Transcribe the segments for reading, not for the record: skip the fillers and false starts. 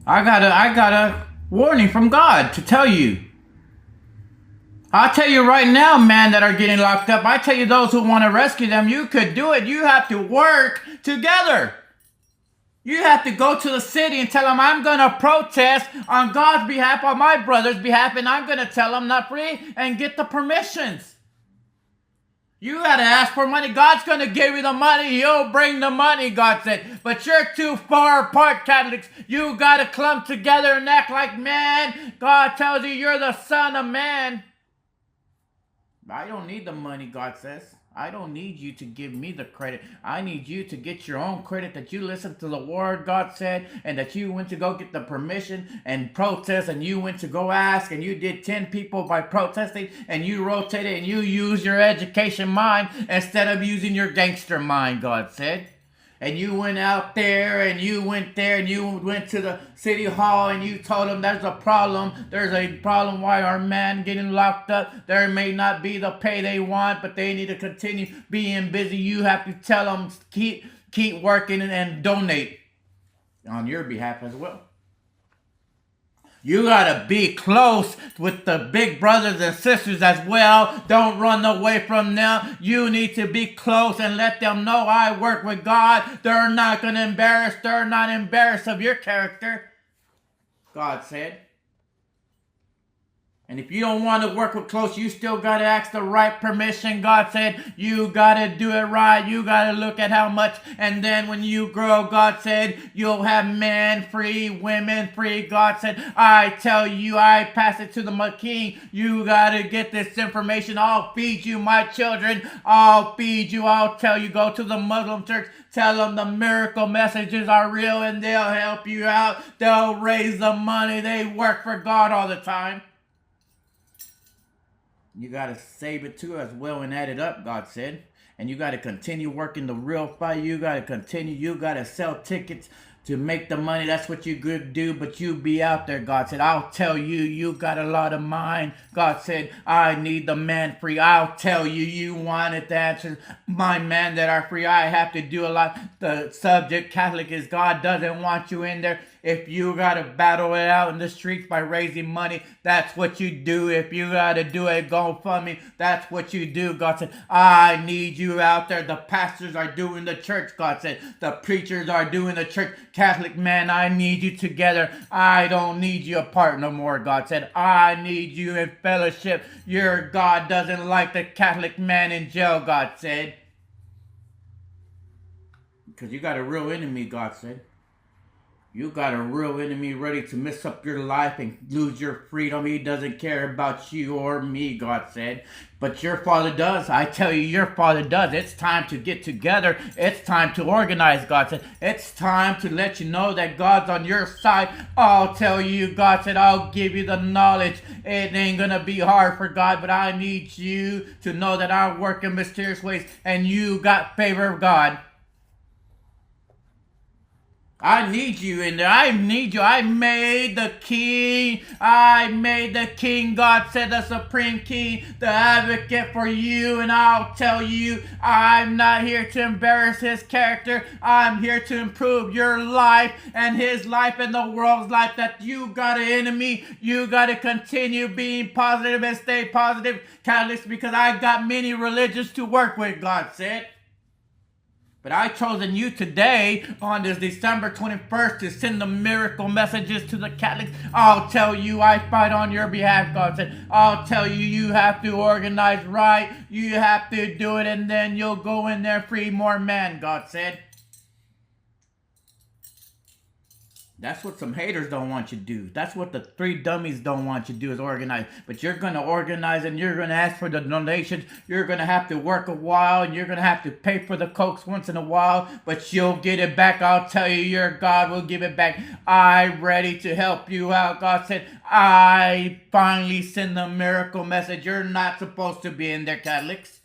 I got a warning from God to tell you. I'll tell you right now, man, that are getting locked up. I tell you, those who want to rescue them, you could do it. You have to work together. You have to go to the city and tell them, I'm going to protest on God's behalf, on my brother's behalf, and I'm going to tell them not free and get the permissions. You got to ask for money. God's going to give you the money. He'll bring the money, God said. But you're too far apart, Catholics. You got to clump together and act like man. God tells you you're the son of man. I don't need the money, God says. I don't need you to give me the credit. I need you to get your own credit, that you listened to the word God said, and that you went to go get the permission and protest, and you went to go ask, and you did 10 people by protesting, and you rotated, and you used your education mind instead of using your gangster mind, God said. And you went out there and you went there and you went to the city hall and you told them there's a problem. There's a problem why our man getting locked up. There may not be the pay they want, but they need to continue being busy. You have to tell them keep working and donate on your behalf as well. You gotta be close with the big brothers and sisters as well. Don't run away from them. You need to be close and let them know I work with God. They're not gonna embarrass. They're not embarrassed of your character, God said. And if you don't want to work with close, you still got to ask the right permission. God said you got to do it right. You got to look at how much. And then when you grow, God said you'll have men free, women free. God said, I tell you, I pass it to the king. You got to get this information. I'll feed you, my children. I'll feed you. I'll tell you, go to the Muslim church. Tell them the miracle messages are real and they'll help you out. They'll raise the money. They work for God all the time. You got to save it too as well and add it up, God said. And you got to continue working the real fight. You got to continue. You got to sell tickets to make the money. That's what you could do. But you be out there, God said. I'll tell you, you got a lot of mind. God said, I need the man free. I'll tell you, you wanted the answers. My man that are free, I have to do a lot. The subject, Catholic, is God doesn't want you in there. If you got to battle it out in the streets by raising money, that's what you do. If you got to do a GoFundMe, that's what you do. God said, I need you out there. The pastors are doing the church, God said. The preachers are doing the church. Catholic man, I need you together. I don't need you apart no more, God said. I need you in fellowship. Your God doesn't like the Catholic man in jail, God said. Because you got a real enemy, God said. You got a real enemy ready to mess up your life and lose your freedom. He doesn't care about you or me, God said. But your Father does. I tell you, your Father does. It's time to get together. It's time to organize, God said. It's time to let you know that God's on your side. I'll tell you, God said, I'll give you the knowledge. It ain't going to be hard for God, but I need you to know that I work in mysterious ways and you got favor of God. I need you in there. I need you. I made the king. I made the king. God said the supreme king, the advocate for you. And I'll tell you, I'm not here to embarrass his character. I'm here to improve your life and his life and the world's life. That you got an enemy. You got to continue being positive and stay positive, Catholics, because I got many religions to work with, God said. But I chosen you today on this December 21st to send the miracle messages to the Catholics. I'll tell you I fight on your behalf, God said. I'll tell you you have to organize right. You have to do it and then you'll go in there free more men, God said. That's what some haters don't want you to do. That's what the three dummies don't want you to do is organize. But you're going to organize and you're going to ask for the donations. You're going to have to work a while and you're going to have to pay for the cokes once in a while. But you'll get it back. I'll tell you, your God will give it back. I'm ready to help you out. God said, I finally send the miracle message. You're not supposed to be in there, Catholics.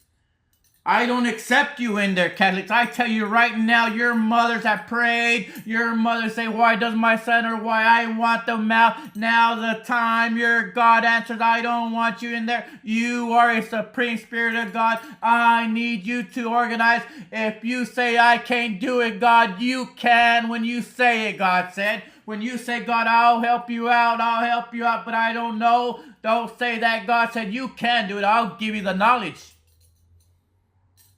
I don't accept you in there, Catholics. I tell you right now, your mothers have prayed. Your mothers say, why does my son or why I want them out? Now the time your God answers, I don't want you in there. You are a supreme spirit of God. I need you to organize. If you say I can't do it, God, you can when you say it, God said. When you say, God, I'll help you out, but I don't know. Don't say that. God said, you can do it. I'll give you the knowledge.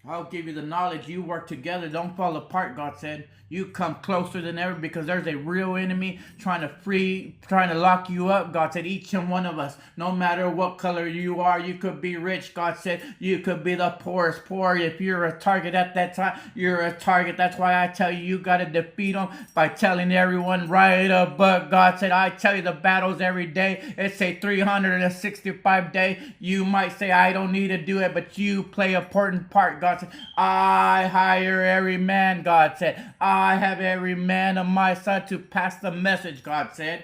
I'll give you the knowledge. You work together. Don't fall apart, God said. You come closer than ever because there's a real enemy trying to lock you up. God said, each and one of us, no matter what color you are, you could be rich. God said, you could be the poorest poor. If you're a target at that time, you're a target. That's why I tell you, you got to defeat them by telling everyone right up. But God said, I tell you the battles every day. It's a 365 day. You might say, I don't need to do it, but you play an important part. God said, I hire every man. God said, I have every man of my side to pass the message, God said.